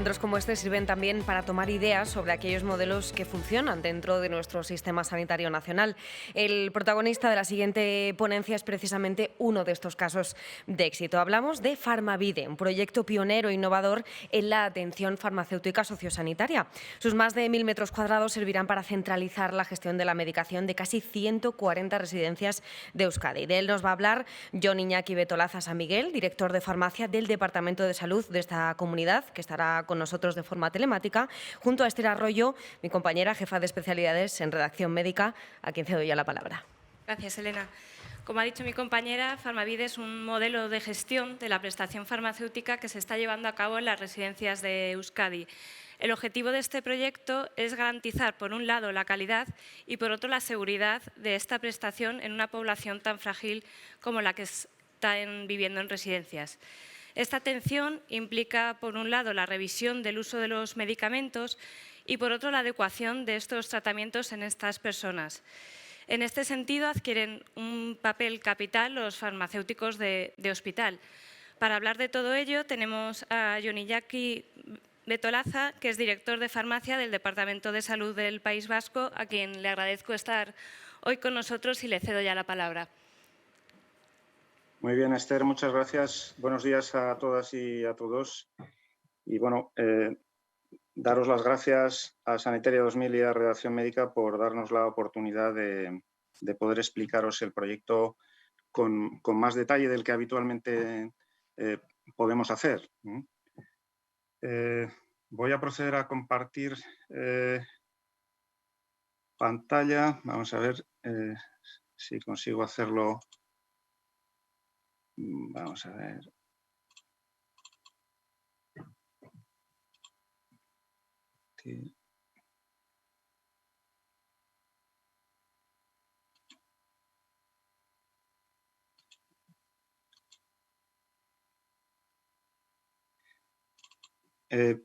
Encuentros como este sirven también para tomar ideas sobre aquellos modelos que funcionan dentro de nuestro sistema sanitario nacional. El protagonista de la siguiente ponencia es precisamente uno de estos casos de éxito. Hablamos de Farmavide, un proyecto pionero e innovador en la atención farmacéutica sociosanitaria. Sus más de 1.000 metros cuadrados servirán para centralizar la gestión de la medicación de casi 140 residencias de Euskadi. De él nos va a hablar Jon Iñaki Betolaza San Miguel, director de farmacia del Departamento de Salud de esta comunidad, que estará con nosotros de forma telemática, junto a Esther Arroyo, mi compañera jefa de especialidades en redacción médica, a quien cedo ya la palabra. Gracias, Elena. Como ha dicho mi compañera, Farmavide es un modelo de gestión de la prestación farmacéutica que se está llevando a cabo en las residencias de Euskadi. El objetivo de este proyecto es garantizar, por un lado, la calidad y, por otro, la seguridad de esta prestación en una población tan frágil como la que están viviendo en residencias. Esta atención implica, por un lado, la revisión del uso de los medicamentos y, por otro, la adecuación de estos tratamientos en estas personas. En este sentido, adquieren un papel capital los farmacéuticos de hospital. Para hablar de todo ello, tenemos a Jon Iñaki Betolaza, que es director de farmacia del Departamento de Salud del País Vasco, a quien le agradezco estar hoy con nosotros y le cedo ya la palabra. Muy bien, Esther, muchas gracias. Buenos días a todas y a todos. Y bueno, daros las gracias a Sanitaria 2000 y a Redacción Médica por darnos la oportunidad de poder explicaros el proyecto con más detalle del que habitualmente podemos hacer. Voy a proceder a compartir pantalla. Vamos a ver si consigo hacerlo. Vamos a ver. Aquí.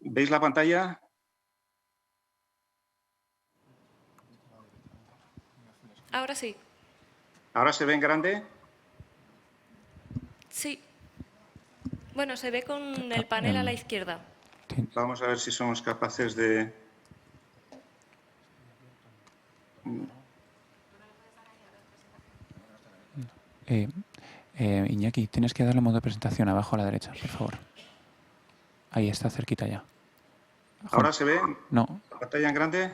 ¿Veis la pantalla? Ahora sí. ¿Ahora se ve en grande? Sí. Bueno, se ve con el panel a la izquierda. Vamos a ver si somos capaces de... Iñaki, tienes que darle modo de presentación abajo a la derecha, por favor. Ahí está, cerquita ya. ¿Ahora se ve No. la pantalla en grande?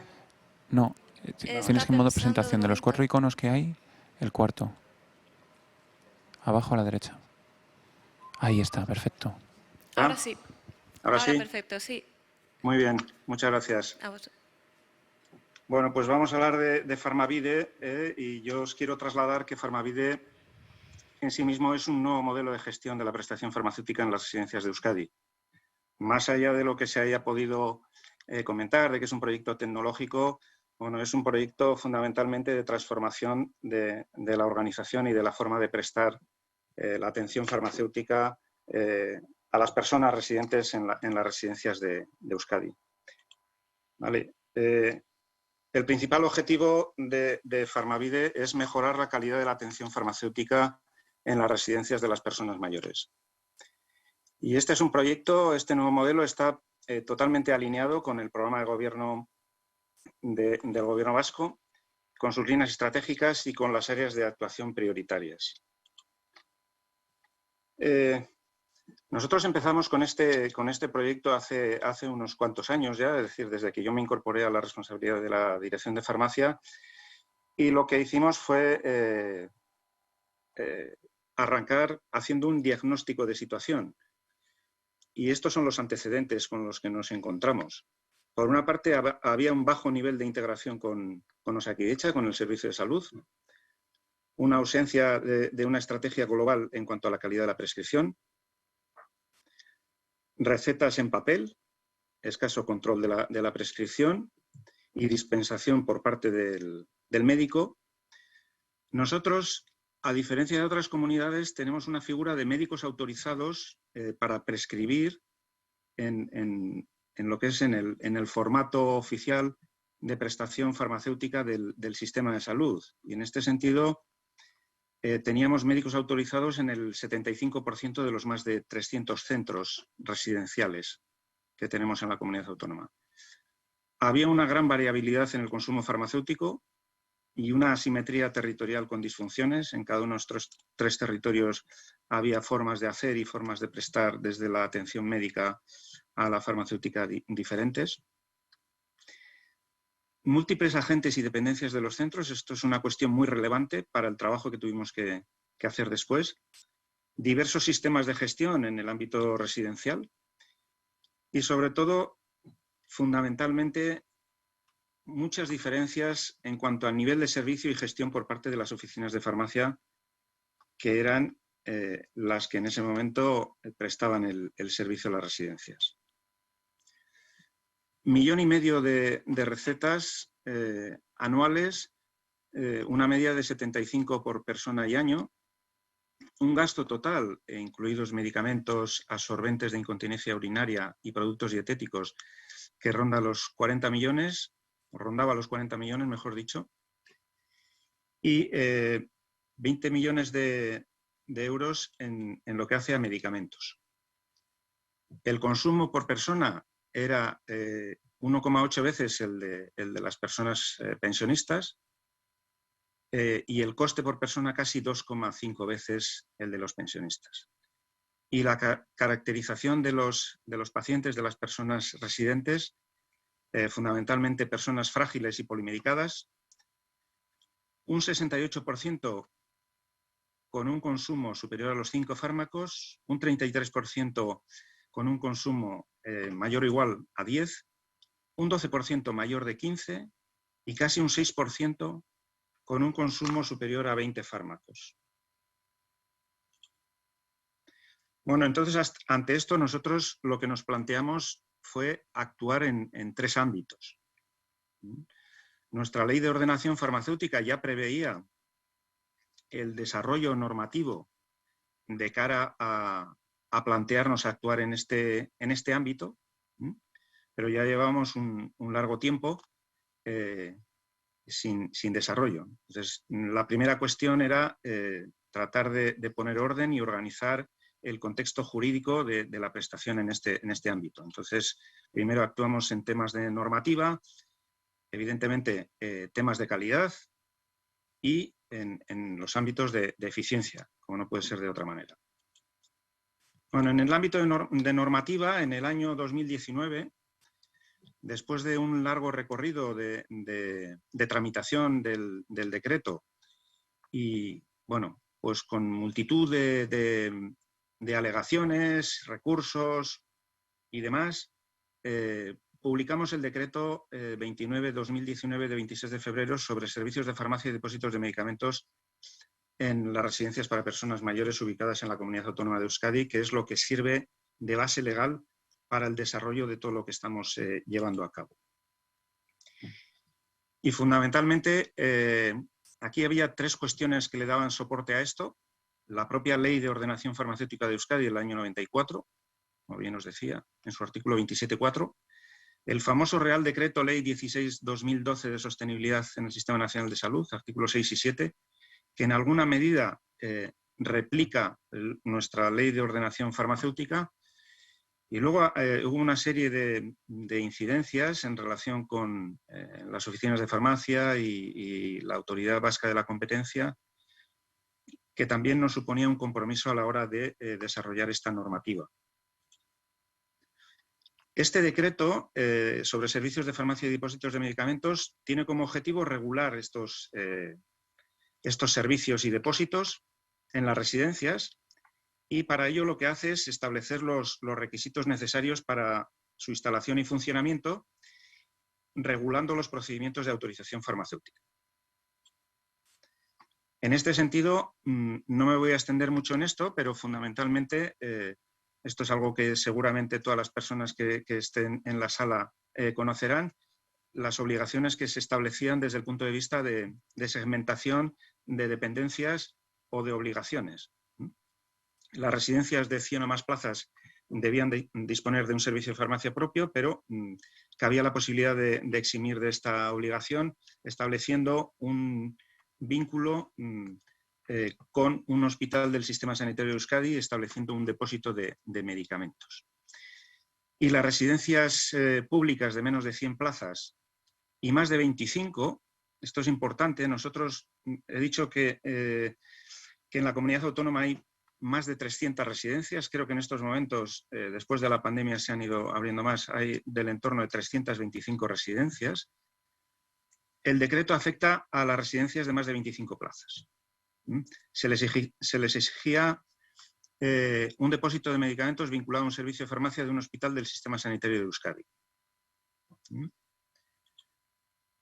No. Tienes que en modo de presentación de los 4 iconos que hay, el cuarto. Abajo a la derecha. Ahí está, perfecto. Ahora sí. Ahora sí. Perfecto, sí. Muy bien, muchas gracias. A vos. Bueno, pues vamos a hablar de Farmavide y yo os quiero trasladar que Farmavide en sí mismo es un nuevo modelo de gestión de la prestación farmacéutica en las residencias de Euskadi. Más allá de lo que se haya podido comentar, de que es un proyecto tecnológico, bueno, es un proyecto fundamentalmente de transformación de la organización y de la forma de prestar la atención farmacéutica a las personas residentes en las residencias de Euskadi. ¿Vale? El principal objetivo de Farmavide es mejorar la calidad de la atención farmacéutica en las residencias de las personas mayores. Y este es un proyecto, este nuevo modelo está totalmente alineado con el programa de gobierno del Gobierno vasco, con sus líneas estratégicas y con las áreas de actuación prioritarias. Nosotros empezamos con este proyecto hace unos cuantos años ya, es decir, desde que yo me incorporé a la responsabilidad de la dirección de farmacia, y lo que hicimos fue arrancar haciendo un diagnóstico de situación. Y estos son los antecedentes con los que nos encontramos. Por una parte, había un bajo nivel de integración con Osakidetza, con el servicio de salud, una ausencia de una estrategia global en cuanto a la calidad de la prescripción, recetas en papel, escaso control de la prescripción y dispensación por parte del médico. Nosotros, a diferencia de otras comunidades, tenemos una figura de médicos autorizados para prescribir en lo que es en el formato oficial de prestación farmacéutica del sistema de salud. Y en este sentido, teníamos médicos autorizados en el 75% de los más de 300 centros residenciales que tenemos en la comunidad autónoma. Había una gran variabilidad en el consumo farmacéutico y una asimetría territorial con disfunciones. En cada uno de nuestros 3 territorios había formas de hacer y formas de prestar desde la atención médica a la farmacéutica diferentes. Múltiples agentes y dependencias de los centros, esto es una cuestión muy relevante para el trabajo que tuvimos que hacer después. Diversos sistemas de gestión en el ámbito residencial y, sobre todo, fundamentalmente, muchas diferencias en cuanto al nivel de servicio y gestión por parte de las oficinas de farmacia, que eran las que en ese momento prestaban el servicio a las residencias. 1,5 millones de recetas anuales, una media de 75 por persona y año, un gasto total, incluidos medicamentos, absorbentes de incontinencia urinaria y productos dietéticos, que ronda los 40 millones, o rondaba los 40 millones, mejor dicho, y 20 millones de euros en lo que hace a medicamentos. El consumo por persona era 1,8 veces el de las personas pensionistas, y el coste por persona casi 2,5 veces el de los pensionistas. Y la caracterización de los pacientes, de las personas residentes, fundamentalmente personas frágiles y polimedicadas, un 68% con un consumo superior a los 5 fármacos, un 33% con un consumo mayor o igual a 10, un 12% mayor de 15 y casi un 6% con un consumo superior a 20 fármacos. Bueno, entonces, ante esto, nosotros lo que nos planteamos fue actuar en 3 ámbitos. Nuestra ley de ordenación farmacéutica ya preveía el desarrollo normativo de cara a plantearnos actuar en este ámbito, pero ya llevamos un largo tiempo sin desarrollo. Entonces, la primera cuestión era tratar de poner orden y organizar el contexto jurídico de la prestación en este ámbito. Entonces, primero actuamos en temas de normativa, evidentemente temas de calidad y en los ámbitos de eficiencia, como no puede ser de otra manera. Bueno, en el ámbito de normativa, en el año 2019, después de un largo recorrido de tramitación del decreto y, bueno, pues con multitud de alegaciones, recursos y demás, publicamos el decreto 29/2019 de 26 de febrero sobre servicios de farmacia y depósitos de medicamentos en las residencias para personas mayores ubicadas en la Comunidad Autónoma de Euskadi, que es lo que sirve de base legal para el desarrollo de todo lo que estamos llevando a cabo. Y fundamentalmente, aquí había 3 cuestiones que le daban soporte a esto. La propia Ley de Ordenación Farmacéutica de Euskadi del año 94, como bien os decía, en su artículo 27.4, el famoso Real Decreto Ley 16/2012 de Sostenibilidad en el Sistema Nacional de Salud, artículos 6 y 7, que en alguna medida replica nuestra Ley de Ordenación Farmacéutica. Y luego hubo una serie de incidencias en relación con las oficinas de farmacia y la Autoridad Vasca de la Competencia, que también nos suponía un compromiso a la hora de desarrollar esta normativa. Este decreto sobre servicios de farmacia y depósitos de medicamentos tiene como objetivo regular estos servicios y depósitos en las residencias, y para ello lo que hace es establecer los requisitos necesarios para su instalación y funcionamiento, regulando los procedimientos de autorización farmacéutica. En este sentido, no me voy a extender mucho en esto, pero fundamentalmente esto es algo que seguramente todas las personas que estén en la sala conocerán, las obligaciones que se establecían desde el punto de vista de segmentación de dependencias o de obligaciones. Las residencias de 100 o más plazas debían disponer de un servicio de farmacia propio, pero cabía la posibilidad de eximir de esta obligación, estableciendo un vínculo con un hospital del Sistema Sanitario de Euskadi, estableciendo un depósito de medicamentos. Y las residencias públicas de menos de 100 plazas y más de 25, esto es importante, nosotros he dicho que en la comunidad autónoma hay más de 300 residencias, creo que en estos momentos, después de la pandemia se han ido abriendo más, hay del entorno de 325 residencias. El decreto afecta a las residencias de más de 25 plazas. Se les exigía un depósito de medicamentos vinculado a un servicio de farmacia de un hospital del Sistema Sanitario de Euskadi.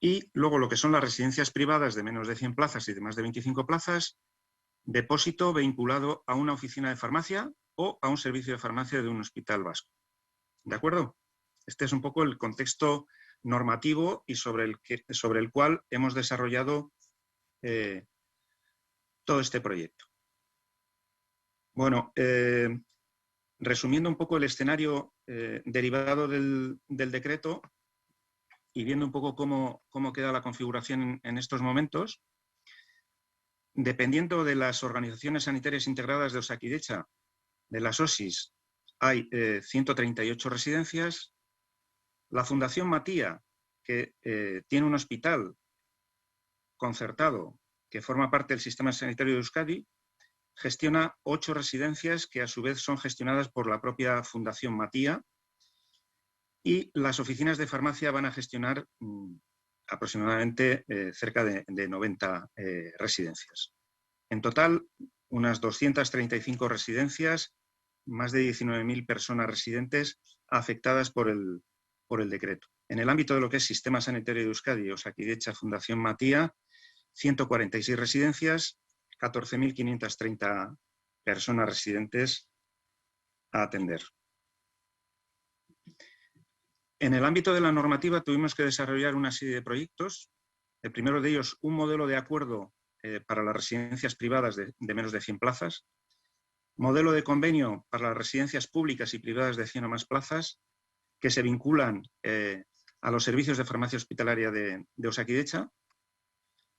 Y luego lo que son las residencias privadas de menos de 100 plazas y de más de 25 plazas, depósito vinculado a una oficina de farmacia o a un servicio de farmacia de un hospital vasco. ¿De acuerdo? Este es un poco el contexto normativo y sobre el cual hemos desarrollado todo este proyecto. Bueno, resumiendo un poco el escenario derivado del decreto y viendo un poco cómo queda la configuración en estos momentos, dependiendo de las organizaciones sanitarias integradas de Osakidetza, de las OSIs, hay 138 residencias. La Fundación Matía, que tiene un hospital concertado que forma parte del Sistema Sanitario de Euskadi, gestiona 8 residencias que a su vez son gestionadas por la propia Fundación Matía, y las oficinas de farmacia van a gestionar aproximadamente cerca de 90 residencias. En total, unas 235 residencias, más de 19.000 personas residentes afectadas por el decreto. En el ámbito de lo que es Sistema Sanitario de Euskadi, Osakidetza, Fundación Matía, 146 residencias, 14.530 personas residentes a atender. En el ámbito de la normativa tuvimos que desarrollar una serie de proyectos. El primero de ellos, un modelo de acuerdo para las residencias privadas de menos de 100 plazas, modelo de convenio para las residencias públicas y privadas de 100 o más plazas que se vinculan a los servicios de farmacia hospitalaria de Osakidetza.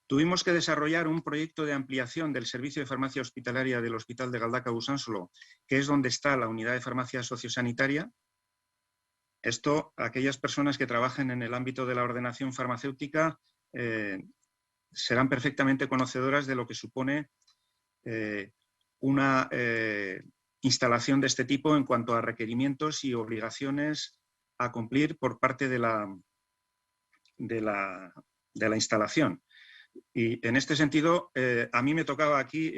Tuvimos que desarrollar un proyecto de ampliación del servicio de farmacia hospitalaria del Hospital de Galdakao-Usánsolo, que es donde está la unidad de farmacia sociosanitaria. Esto, aquellas personas que trabajen en el ámbito de la ordenación farmacéutica serán perfectamente conocedoras de lo que supone una instalación de este tipo en cuanto a requerimientos y obligaciones a cumplir por parte de la instalación. Y en este sentido, a mí me tocaba aquí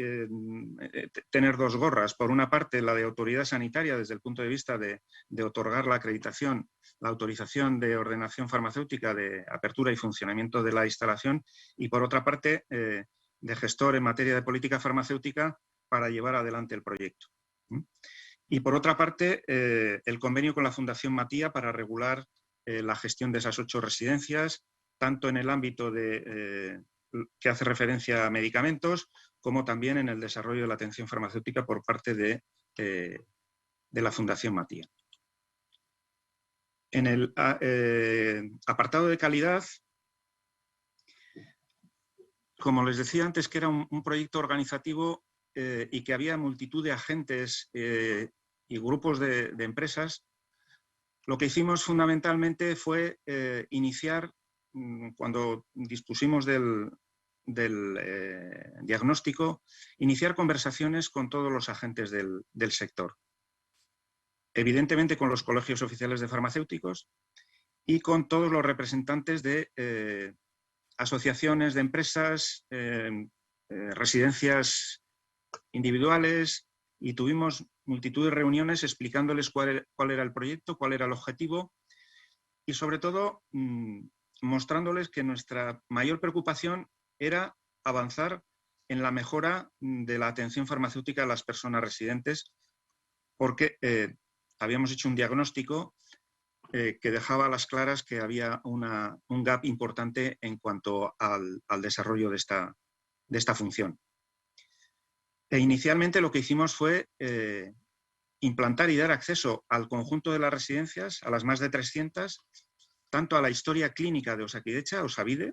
tener dos gorras. Por una parte, la de autoridad sanitaria, desde el punto de vista de otorgar la acreditación, la autorización de ordenación farmacéutica, de apertura y funcionamiento de la instalación, y por otra parte, de gestor en materia de política farmacéutica para llevar adelante el proyecto. Y por otra parte, el convenio con la Fundación Matía para regular la gestión de esas 8 residencias, tanto en el ámbito que hace referencia a medicamentos, como también en el desarrollo de la atención farmacéutica por parte de la Fundación Matía. En el apartado de calidad, como les decía antes, que era un proyecto organizativo y que había multitud de agentes y grupos de empresas, lo que hicimos fundamentalmente fue iniciar, cuando dispusimos del diagnóstico, iniciar conversaciones con todos los agentes del sector. Evidentemente con los colegios oficiales de farmacéuticos y con todos los representantes de asociaciones de empresas, residencias individuales, y tuvimos multitud de reuniones explicándoles cuál era el proyecto, cuál era el objetivo y sobre todo mostrándoles que nuestra mayor preocupación era avanzar en la mejora de la atención farmacéutica a las personas residentes, porque habíamos hecho un diagnóstico que dejaba a las claras que había un gap importante en cuanto al desarrollo de esta función. E inicialmente lo que hicimos fue implantar y dar acceso al conjunto de las residencias, a las más de 300, tanto a la historia clínica de Osakidetza, Osabide,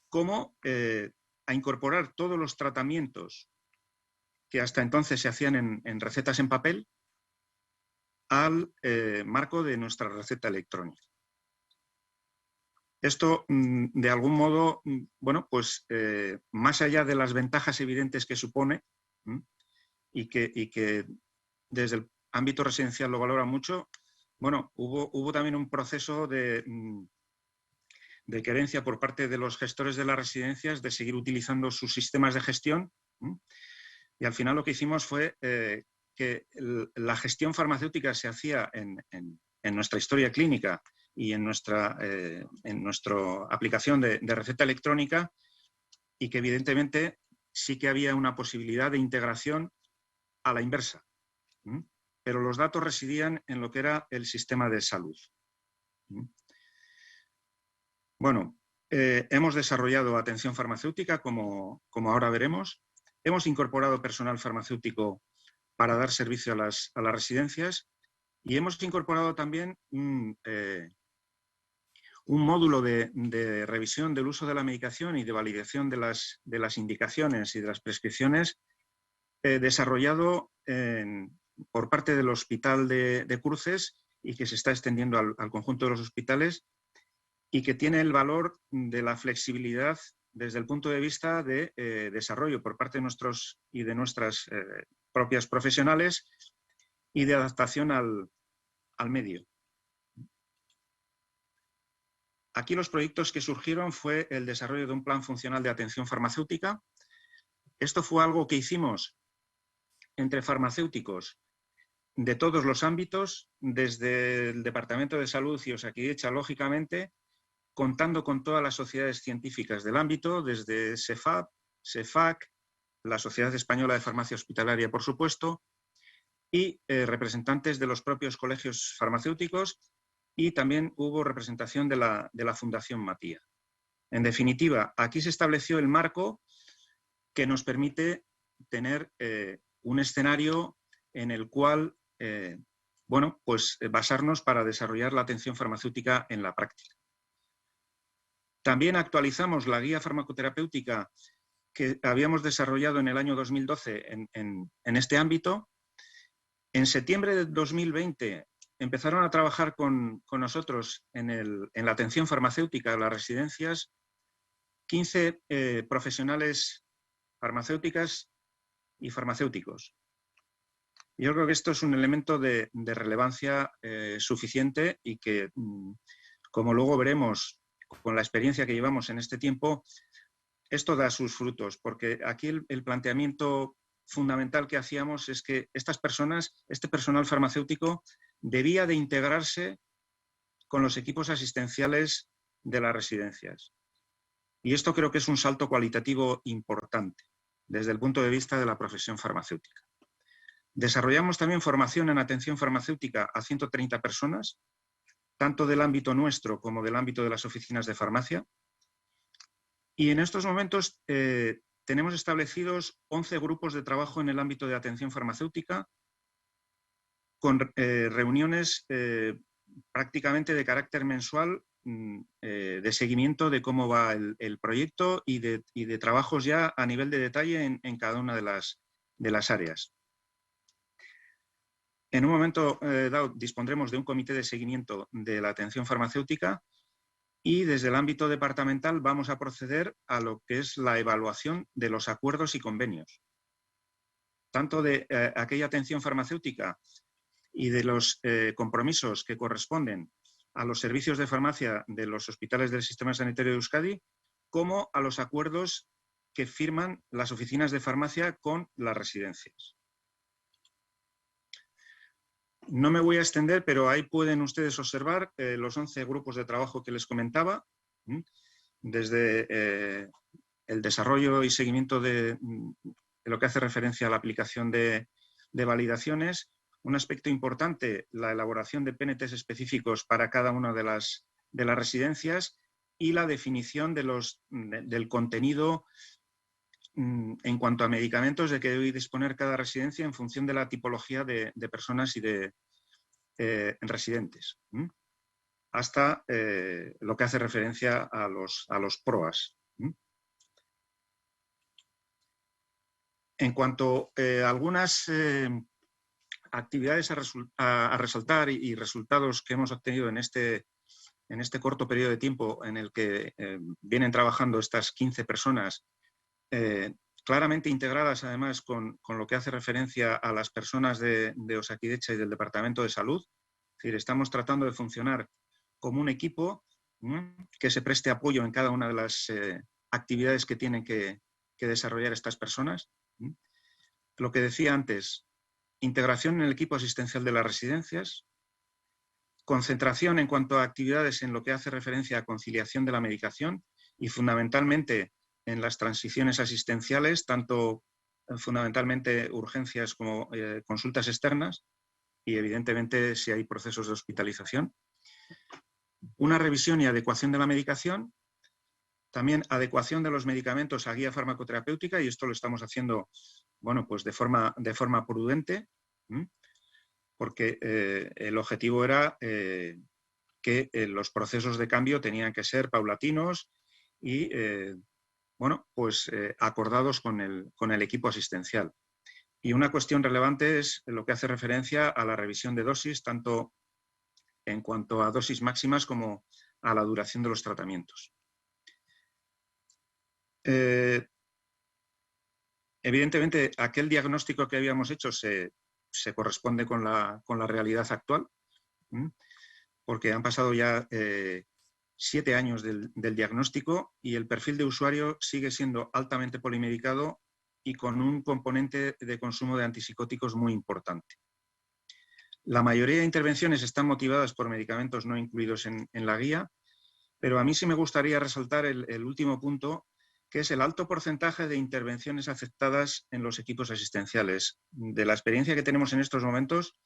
como a incorporar todos los tratamientos que hasta entonces se hacían en recetas en papel, al marco de nuestra receta electrónica. Esto, de algún modo, bueno, pues más allá de las ventajas evidentes que supone y que desde el ámbito residencial lo valora mucho, bueno, hubo también un proceso de querencia por parte de los gestores de las residencias de seguir utilizando sus sistemas de gestión, y al final lo que hicimos fue que la gestión farmacéutica se hacía en nuestra historia clínica y en nuestra aplicación de receta electrónica, y que evidentemente sí que había una posibilidad de integración a la inversa, pero los datos residían en lo que era el sistema de salud. Bueno, hemos desarrollado atención farmacéutica, como ahora veremos. Hemos incorporado personal farmacéutico para dar servicio a las residencias, y hemos incorporado también un módulo de revisión del uso de la medicación y de validación de las indicaciones y de las prescripciones desarrollado por parte del Hospital de Cruces, y que se está extendiendo al conjunto de los hospitales, y que tiene el valor de la flexibilidad desde el punto de vista de desarrollo por parte de nuestros y de nuestras propias profesionales, y de adaptación al medio. Aquí los proyectos que surgieron fue el desarrollo de un plan funcional de atención farmacéutica. Esto fue algo que hicimos entre farmacéuticos de todos los ámbitos, desde el Departamento de Salud y Osakidetza, lógicamente, contando con todas las sociedades científicas del ámbito, desde SEFAP, SEFAC, la Sociedad Española de Farmacia Hospitalaria, por supuesto, y representantes de los propios colegios farmacéuticos, y también hubo representación de la Fundación Matia. En definitiva, aquí se estableció el marco que nos permite tener un escenario en el cual bueno, pues basarnos para desarrollar la atención farmacéutica en la práctica. También actualizamos la guía farmacoterapéutica que habíamos desarrollado en el año 2012 en este ámbito. En septiembre de 2020 empezaron a trabajar con nosotros en la atención farmacéutica de las residencias 15 profesionales farmacéuticas y farmacéuticos. Yo creo que esto es un elemento de relevancia suficiente, y que, como luego veremos con la experiencia que llevamos en este tiempo, esto da sus frutos, porque aquí el planteamiento fundamental que hacíamos es que estas personas, este personal farmacéutico, debía de integrarse con los equipos asistenciales de las residencias. Y esto creo que es un salto cualitativo importante desde el punto de vista de la profesión farmacéutica. Desarrollamos también formación en atención farmacéutica a 130 personas, tanto del ámbito nuestro como del ámbito de las oficinas de farmacia. Y en estos momentos tenemos establecidos 11 grupos de trabajo en el ámbito de atención farmacéutica, con reuniones prácticamente de carácter mensual, de seguimiento de cómo va el proyecto, y de trabajos ya a nivel de detalle en cada una de las áreas. En un momento dado dispondremos de un comité de seguimiento de la atención farmacéutica, y desde el ámbito departamental vamos a proceder a lo que es la evaluación de los acuerdos y convenios, tanto de aquella atención farmacéutica y de los compromisos que corresponden a los servicios de farmacia de los hospitales del Sistema Sanitario de Euskadi, como a los acuerdos que firman las oficinas de farmacia con las residencias. No me voy a extender, pero ahí pueden ustedes observar los 11 grupos de trabajo que les comentaba, desde el desarrollo y seguimiento de lo que hace referencia a la aplicación de validaciones. Un aspecto importante, la elaboración de PNTs específicos para cada una de las residencias, y la definición del contenido en cuanto a medicamentos de que debe disponer cada residencia en función de la tipología de personas y de residentes, hasta lo que hace referencia a los PROAS. En cuanto a algunas actividades a resaltar y resultados que hemos obtenido en este corto periodo de tiempo en el que vienen trabajando estas 15 personas, claramente integradas además con lo que hace referencia a las personas de Osakidetza y del Departamento de Salud. Es decir, estamos tratando de funcionar como un equipo que se preste apoyo en cada una de las actividades que tienen que desarrollar estas personas. Lo que decía antes, integración en el equipo asistencial de las residencias, concentración en cuanto a actividades en lo que hace referencia a conciliación de la medicación y fundamentalmente en las transiciones asistenciales, tanto fundamentalmente urgencias como consultas externas y evidentemente si hay procesos de hospitalización. Una revisión y adecuación de la medicación, también adecuación de los medicamentos a guía farmacoterapéutica, y esto lo estamos haciendo, bueno, pues de forma prudente, porque el objetivo era que los procesos de cambio tenían que ser paulatinos y, bueno, pues acordados con el equipo asistencial. Y una cuestión relevante es lo que hace referencia a la revisión de dosis, tanto en cuanto a dosis máximas como a la duración de los tratamientos. Evidentemente, aquel diagnóstico que habíamos hecho se corresponde con la realidad actual, porque han pasado ya 7 años del diagnóstico y el perfil de usuario sigue siendo altamente polimedicado y con un componente de consumo de antipsicóticos muy importante. La mayoría de intervenciones están motivadas por medicamentos no incluidos en la guía, pero a mí sí me gustaría resaltar el último punto, que es el alto porcentaje de intervenciones aceptadas en los equipos asistenciales. De la experiencia que tenemos en estos momentos,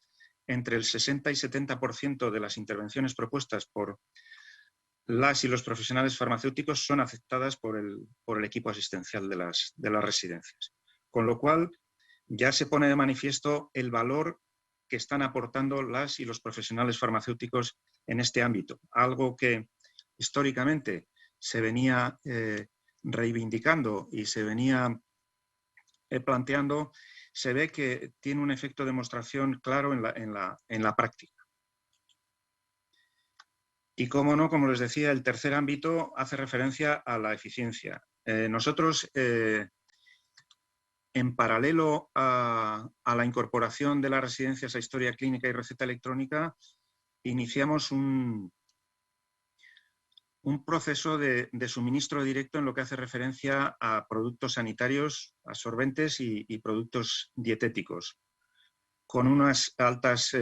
entre el 60 y 70% de las intervenciones propuestas por las y los profesionales farmacéuticos son aceptadas por el equipo asistencial de las residencias. Con lo cual, ya se pone de manifiesto el valor que están aportando las y los profesionales farmacéuticos en este ámbito. Algo que históricamente se venía reivindicando y se venía planteando, se ve que tiene un efecto de demostración claro en la práctica. Y cómo no, como les decía, el tercer ámbito hace referencia a la eficiencia. Nosotros, en paralelo a la incorporación de las residencias a historia clínica y receta electrónica, iniciamos un proceso de suministro directo en lo que hace referencia a productos sanitarios, absorbentes y productos dietéticos, con unos altos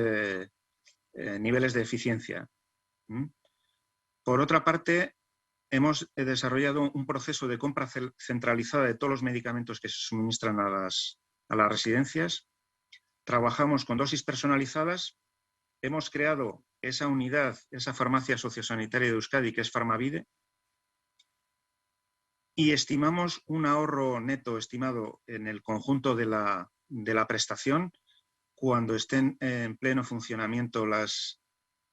niveles de eficiencia. Por otra parte, hemos desarrollado un proceso de compra centralizada de todos los medicamentos que se suministran a las residencias. Trabajamos con dosis personalizadas. Hemos creado esa unidad, esa farmacia sociosanitaria de Euskadi, que es Farmavide, y estimamos un ahorro neto estimado en el conjunto de la prestación cuando estén en pleno funcionamiento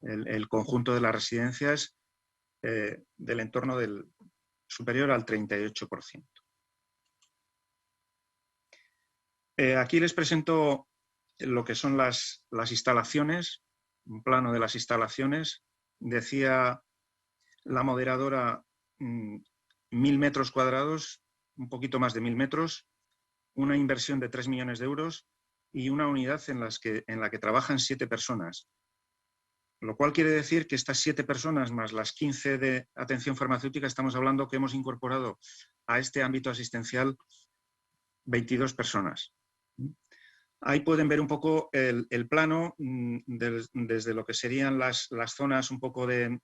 el conjunto de las residencias del entorno superior al 38%. Aquí les presento lo que son las instalaciones, un plano de las instalaciones. Decía la moderadora 1.000 metros cuadrados, un poquito más de 1.000 metros, una inversión de 3 millones de euros y una unidad en la que trabajan 7 personas. Lo cual quiere decir que estas 7 personas más las 15 de atención farmacéutica, estamos hablando que hemos incorporado a este ámbito asistencial 22 personas. Ahí pueden ver un poco el plano desde lo que serían las zonas un poco de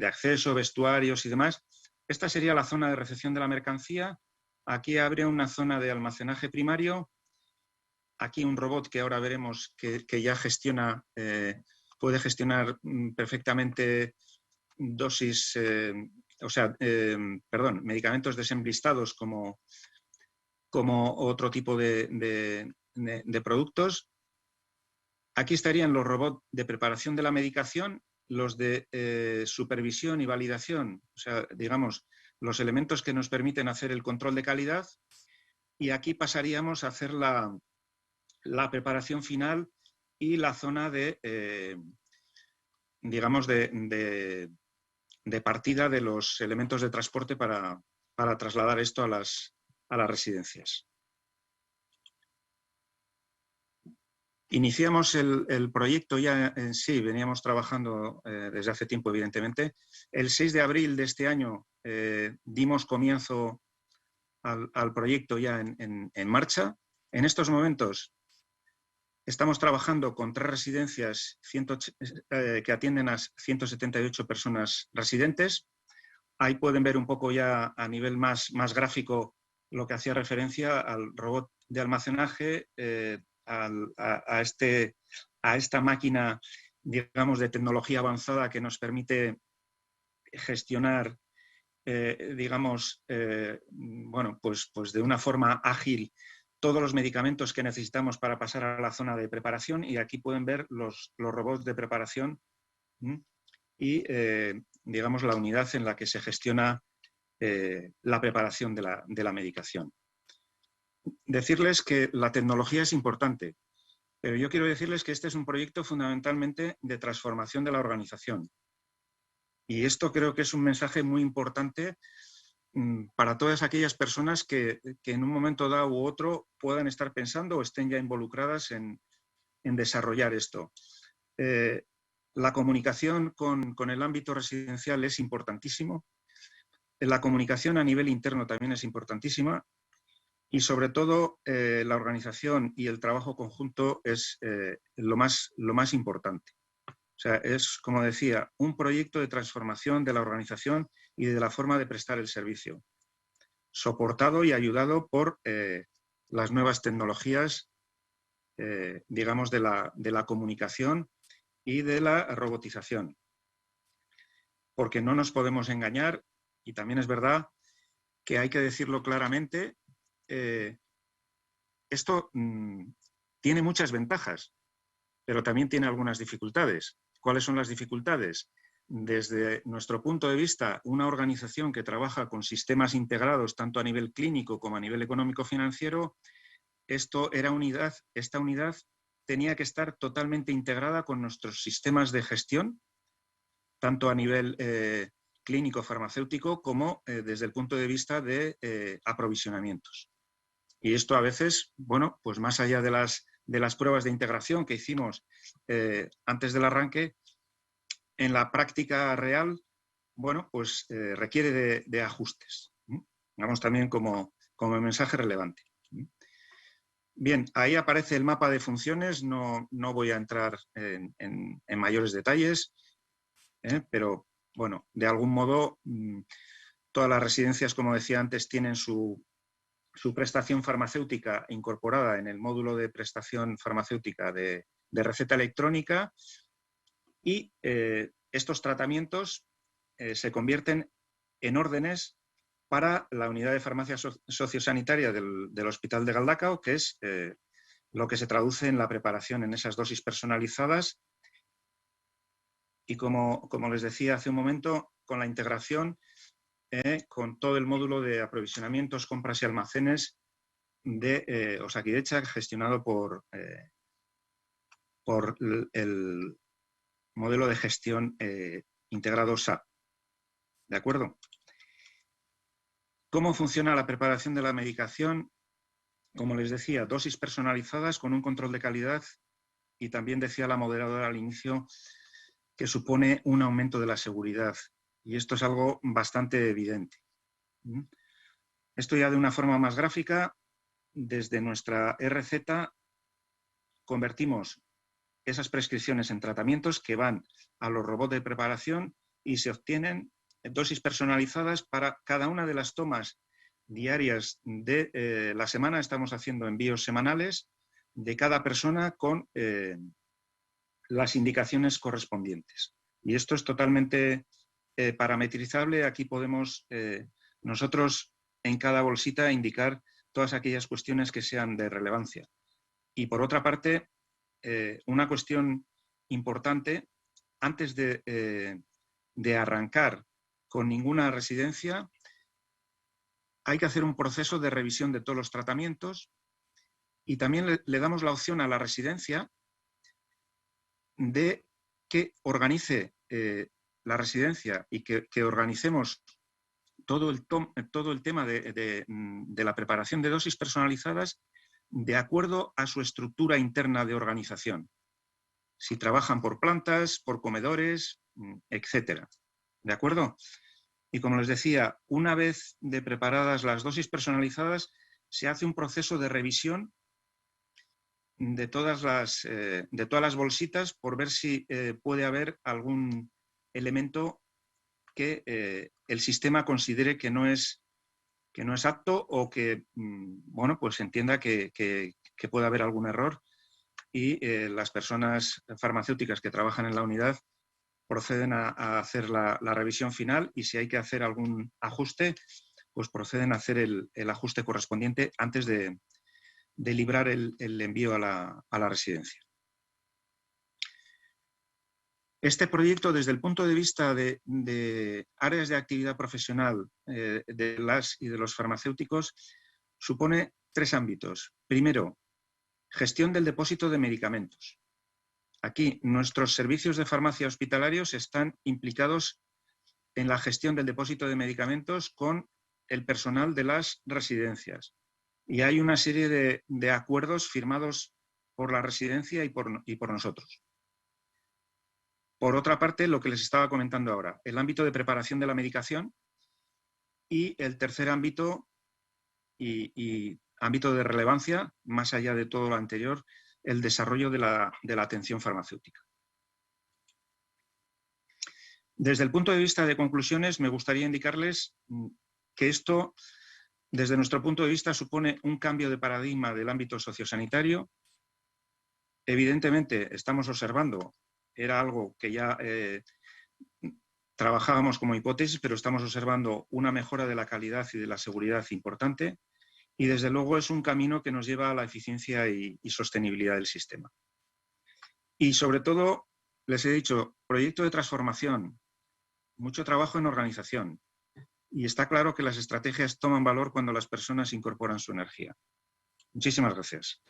acceso, vestuarios y demás. Esta sería la zona de recepción de la mercancía. Aquí habría una zona de almacenaje primario. Aquí un robot que ahora veremos que ya puede gestionar perfectamente dosis, medicamentos desemblistados como otro tipo de productos. Aquí estarían los robots de preparación de la medicación, los de supervisión y validación, o sea, digamos, los elementos que nos permiten hacer el control de calidad, y aquí pasaríamos a hacer la preparación final y la zona de, digamos, de partida de los elementos de transporte para trasladar esto a las residencias. Iniciamos el proyecto ya en sí, veníamos trabajando desde hace tiempo, evidentemente. El 6 de abril de este año dimos comienzo al proyecto ya en marcha. En estos momentos estamos trabajando con 3 residencias que atienden a 178 personas residentes. Ahí pueden ver un poco ya a nivel más gráfico lo que hacía referencia al robot de almacenaje, a esta máquina, digamos, de tecnología avanzada que nos permite gestionar, digamos, bueno, pues de una forma ágil todos los medicamentos que necesitamos para pasar a la zona de preparación, y aquí pueden ver los robots de preparación y, digamos, la unidad en la que se gestiona la preparación de la medicación. Decirles que la tecnología es importante, pero yo quiero decirles que este es un proyecto fundamentalmente de transformación de la organización. Y esto creo que es un mensaje muy importante para todas aquellas personas que en un momento dado u otro puedan estar pensando o estén ya involucradas en desarrollar esto. La comunicación con el ámbito residencial es importantísimo. La comunicación a nivel interno también es importantísima. Y sobre todo la organización y el trabajo conjunto es lo más importante. O sea, es, como decía, un proyecto de transformación de la organización y de la forma de prestar el servicio, soportado y ayudado por las nuevas tecnologías, digamos, de la comunicación y de la robotización. Porque no nos podemos engañar, y también es verdad que hay que decirlo claramente, esto tiene muchas ventajas, pero también tiene algunas dificultades. ¿Cuáles son las dificultades? Desde nuestro punto de vista, una organización que trabaja con sistemas integrados tanto a nivel clínico como a nivel económico-financiero, esta unidad tenía que estar totalmente integrada con nuestros sistemas de gestión, tanto a nivel clínico-farmacéutico como desde el punto de vista de aprovisionamientos. Y esto a veces, bueno, pues más allá de las pruebas de integración que hicimos antes del arranque, en la práctica real, bueno, pues requiere de ajustes. Vamos también como mensaje relevante. Bien, ahí aparece el mapa de funciones, no voy a entrar en mayores detalles, pero bueno, de algún modo todas las residencias, como decía antes, tienen su prestación farmacéutica incorporada en el módulo de prestación farmacéutica de receta electrónica, y estos tratamientos se convierten en órdenes para la unidad de farmacia sociosanitaria del Hospital de Galdakao, que es lo que se traduce en la preparación en esas dosis personalizadas. Y como les decía hace un momento, con la integración con todo el módulo de aprovisionamientos, compras y almacenes de Osakidetza, gestionado por el modelo de gestión integrado SAP. ¿De acuerdo? ¿Cómo funciona la preparación de la medicación? Como les decía, dosis personalizadas con un control de calidad, y también decía la moderadora al inicio que supone un aumento de la seguridad. Y esto es algo bastante evidente. Esto ya de una forma más gráfica, desde nuestra RZ convertimos esas prescripciones en tratamientos que van a los robots de preparación y se obtienen dosis personalizadas para cada una de las tomas diarias de la semana. Estamos haciendo envíos semanales de cada persona con las indicaciones correspondientes. Y esto es totalmente parametrizable. Aquí podemos nosotros en cada bolsita indicar todas aquellas cuestiones que sean de relevancia. Y por otra parte, una cuestión importante, antes de arrancar con ninguna residencia, hay que hacer un proceso de revisión de todos los tratamientos y también le damos la opción a la residencia de que organice la residencia y que organicemos todo el tema de la preparación de dosis personalizadas de acuerdo a su estructura interna de organización. Si trabajan por plantas, por comedores, etcétera. ¿De acuerdo? Y como les decía, una vez de preparadas las dosis personalizadas, se hace un proceso de revisión de todas las bolsitas por ver si puede haber algún elemento que el sistema considere que no es apto o que bueno, pues entienda que puede haber algún error y las personas farmacéuticas que trabajan en la unidad proceden a hacer la revisión final y si hay que hacer algún ajuste, pues proceden a hacer el ajuste correspondiente antes de librar el envío a la residencia. Este proyecto, desde el punto de vista de áreas de actividad profesional de las y de los farmacéuticos, supone 3 ámbitos. Primero, gestión del depósito de medicamentos. Aquí, nuestros servicios de farmacia hospitalarios están implicados en la gestión del depósito de medicamentos con el personal de las residencias. Y hay una serie de acuerdos firmados por la residencia y por nosotros. Por otra parte, lo que les estaba comentando ahora, el ámbito de preparación de la medicación y el tercer ámbito y ámbito de relevancia, más allá de todo lo anterior, el desarrollo de la atención farmacéutica. Desde el punto de vista de conclusiones, me gustaría indicarles que esto, desde nuestro punto de vista, supone un cambio de paradigma del ámbito sociosanitario. Evidentemente, estamos observando, era algo que ya trabajábamos como hipótesis, pero estamos observando una mejora de la calidad y de la seguridad importante y, desde luego, es un camino que nos lleva a la eficiencia y sostenibilidad del sistema. Y, sobre todo, les he dicho, proyecto de transformación, mucho trabajo en organización y está claro que las estrategias toman valor cuando las personas incorporan su energía. Muchísimas gracias.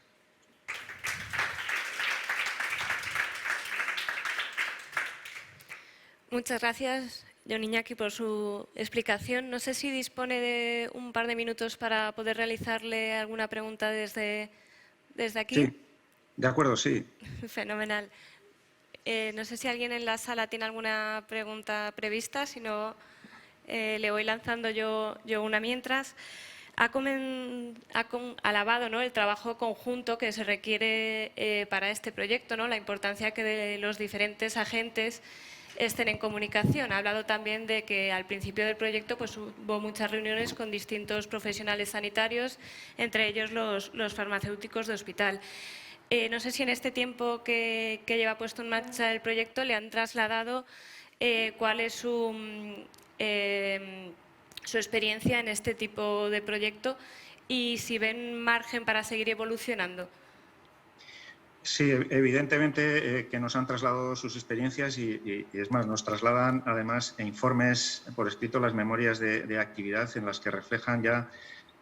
Muchas gracias, Jon Iñaki, por su explicación. No sé si dispone de un par de minutos para poder realizarle alguna pregunta desde aquí. Sí, de acuerdo, sí. Fenomenal. No sé si alguien en la sala tiene alguna pregunta prevista, si no, le voy lanzando yo una mientras. Ha alabado, ¿no?, el trabajo conjunto que se requiere para este proyecto, ¿no?, la importancia que de los diferentes agentes estén en comunicación. Ha hablado también de que al principio del proyecto pues, hubo muchas reuniones con distintos profesionales sanitarios, entre ellos los farmacéuticos de hospital. No sé si en este tiempo que lleva puesto en marcha el proyecto le han trasladado cuál es su experiencia en este tipo de proyecto y si ven margen para seguir evolucionando. Sí, evidentemente que nos han trasladado sus experiencias y es más, nos trasladan además informes por escrito, las memorias de actividad en las que reflejan ya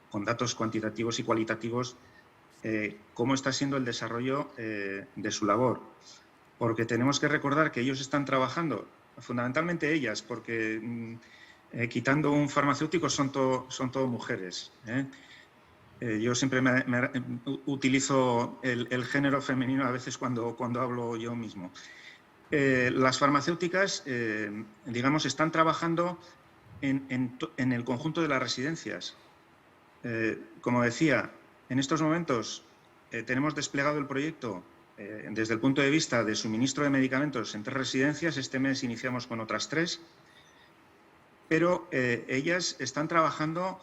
con datos cuantitativos y cualitativos cómo está siendo el desarrollo de su labor. Porque tenemos que recordar que ellos están trabajando, fundamentalmente ellas, porque quitando un farmacéutico son todo mujeres. Yo siempre utilizo el género femenino a veces cuando hablo yo mismo. Las farmacéuticas, digamos, están trabajando en el conjunto de las residencias. Como decía, en estos momentos tenemos desplegado el proyecto desde el punto de vista de suministro de medicamentos en 3 residencias. Este mes iniciamos con otras 3, pero ellas están trabajando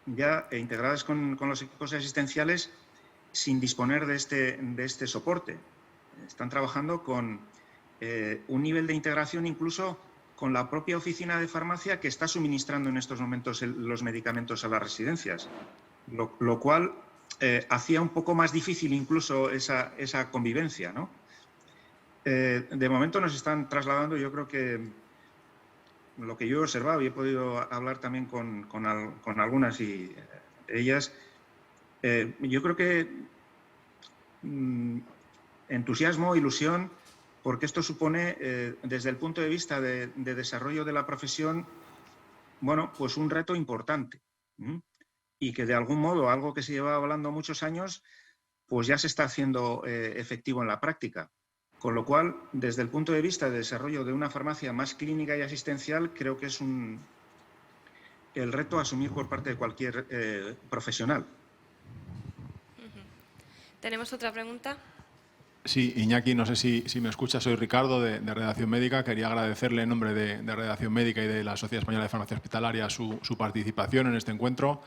ya integradas con los equipos asistenciales sin disponer de este soporte. Están trabajando con un nivel de integración incluso con la propia oficina de farmacia que está suministrando en estos momentos los medicamentos a las residencias, lo cual hacía un poco más difícil incluso esa convivencia, ¿no? De momento nos están trasladando, yo creo que lo que yo he observado y he podido hablar también con algunas y ellas, yo creo que entusiasmo, ilusión, porque esto supone, desde el punto de vista de desarrollo de la profesión, bueno, pues un reto importante. Y que de algún modo, algo que se llevaba hablando muchos años, pues ya se está haciendo efectivo en la práctica. Con lo cual, desde el punto de vista de desarrollo de una farmacia más clínica y asistencial, creo que es el reto a asumir por parte de cualquier profesional. ¿Tenemos otra pregunta? Sí, Iñaki, no sé si me escucha, soy Ricardo de Redacción Médica. Quería agradecerle en nombre de Redacción Médica y de la Sociedad Española de Farmacia Hospitalaria su participación en este encuentro.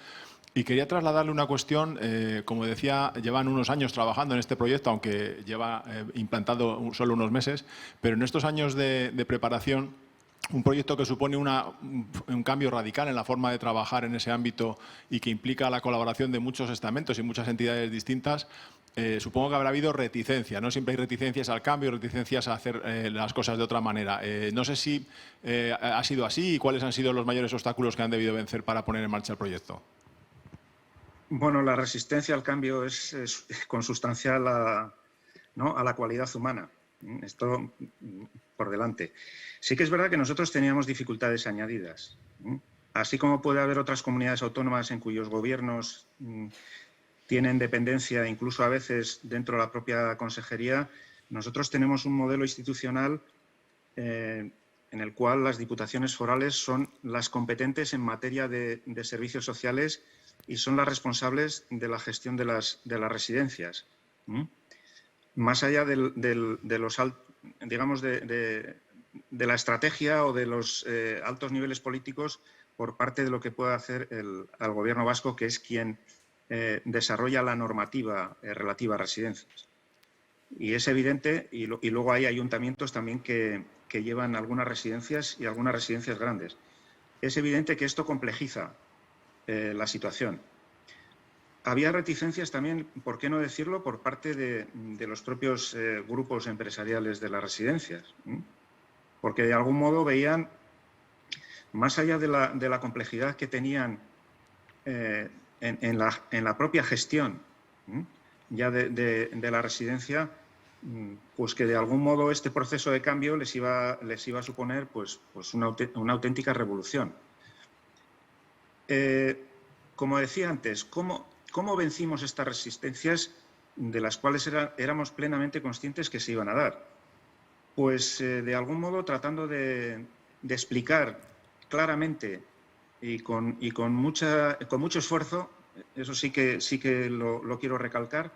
Y quería trasladarle una cuestión, como decía, llevan unos años trabajando en este proyecto, aunque lleva implantado solo unos meses, pero en estos años de preparación, un proyecto que supone un cambio radical en la forma de trabajar en ese ámbito y que implica la colaboración de muchos estamentos y muchas entidades distintas, supongo que habrá habido reticencia. No siempre hay reticencias al cambio, reticencias a hacer las cosas de otra manera. No sé si ha sido así y cuáles han sido los mayores obstáculos que han debido vencer para poner en marcha el proyecto. Bueno, la resistencia al cambio es consustancial a la cualidad humana. Esto por delante. Sí que es verdad que nosotros teníamos dificultades añadidas. Así como puede haber otras comunidades autónomas en cuyos gobiernos tienen dependencia, incluso a veces dentro de la propia consejería, nosotros tenemos un modelo institucional en el cual las diputaciones forales son las competentes en materia de servicios sociales y son las responsables de la gestión de las residencias. Más allá de la estrategia o de los altos niveles políticos por parte de lo que pueda hacer el Gobierno vasco, que es quien desarrolla la normativa relativa a residencias. Y es evidente, y luego hay ayuntamientos también que llevan algunas residencias y algunas residencias grandes. Es evidente que esto complejiza la situación. Había reticencias también, por qué no decirlo, por parte de los propios grupos empresariales de las residencias, porque de algún modo veían, más allá de la complejidad que tenían en la propia gestión ya de la residencia, pues que de algún modo este proceso de cambio les iba a suponer pues una auténtica revolución. Como decía antes, ¿cómo vencimos estas resistencias de las cuales éramos plenamente conscientes que se iban a dar? Pues de algún modo tratando de explicar claramente y con mucho esfuerzo, eso sí que lo quiero recalcar,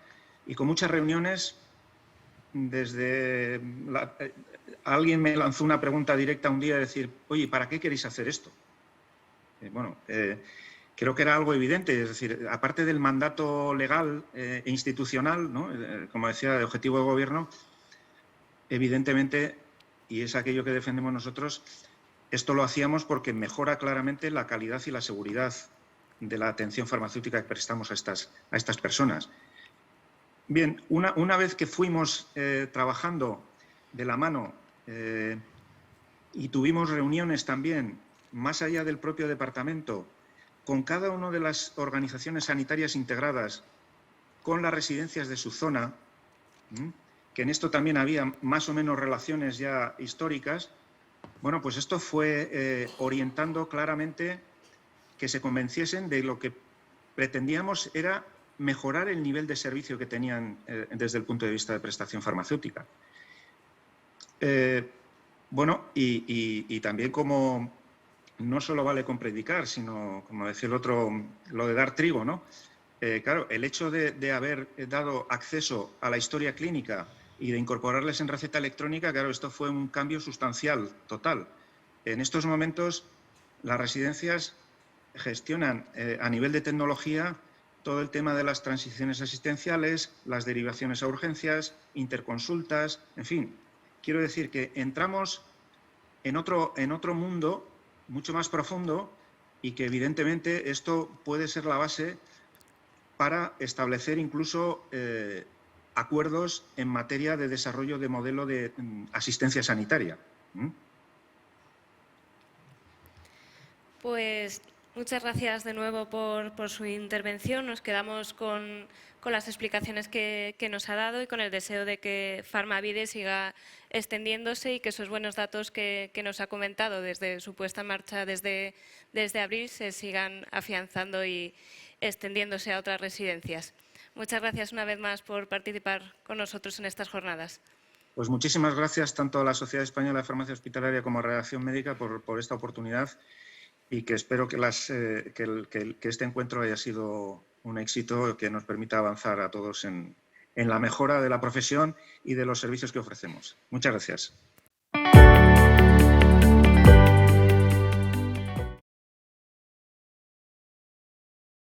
y con muchas reuniones. Alguien me lanzó una pregunta directa un día de decir, oye, ¿para qué queréis hacer esto? Creo que era algo evidente, es decir, aparte del mandato legal e institucional, ¿no? Como decía, de objetivo de gobierno, evidentemente, y es aquello que defendemos nosotros, esto lo hacíamos porque mejora claramente la calidad y la seguridad de la atención farmacéutica que prestamos a estas personas. Bien, una vez que fuimos trabajando de la mano y tuvimos reuniones también, más allá del propio departamento, con cada una de las organizaciones sanitarias integradas, con las residencias de su zona, que en esto también había más o menos relaciones ya históricas, bueno, pues esto fue orientando claramente que se convenciesen de lo que pretendíamos era mejorar el nivel de servicio que tenían desde el punto de vista de prestación farmacéutica. Bueno, y también como no solo vale con predicar, sino, como decía el otro, lo de dar trigo, ¿no? Claro, el hecho de haber dado acceso a la historia clínica y de incorporarles en receta electrónica, claro, esto fue un cambio sustancial, total. En estos momentos, las residencias gestionan a nivel de tecnología todo el tema de las transiciones asistenciales, las derivaciones a urgencias, interconsultas, en fin. Quiero decir que entramos en otro mundo mucho más profundo y que evidentemente esto puede ser la base para establecer incluso acuerdos en materia de desarrollo de modelo de asistencia sanitaria. Pues Muchas gracias de nuevo por su intervención. Nos quedamos con las explicaciones que nos ha dado y con el deseo de que Farmavide siga extendiéndose y que esos buenos datos que nos ha comentado desde su puesta en marcha desde abril se sigan afianzando y extendiéndose a otras residencias. Muchas gracias una vez más por participar con nosotros en estas jornadas. Pues muchísimas gracias tanto a la Sociedad Española de Farmacia Hospitalaria como a Redacción Médica por esta oportunidad, y que espero que este encuentro haya sido un éxito que nos permita avanzar a todos en la mejora de la profesión y de los servicios que ofrecemos. Muchas gracias.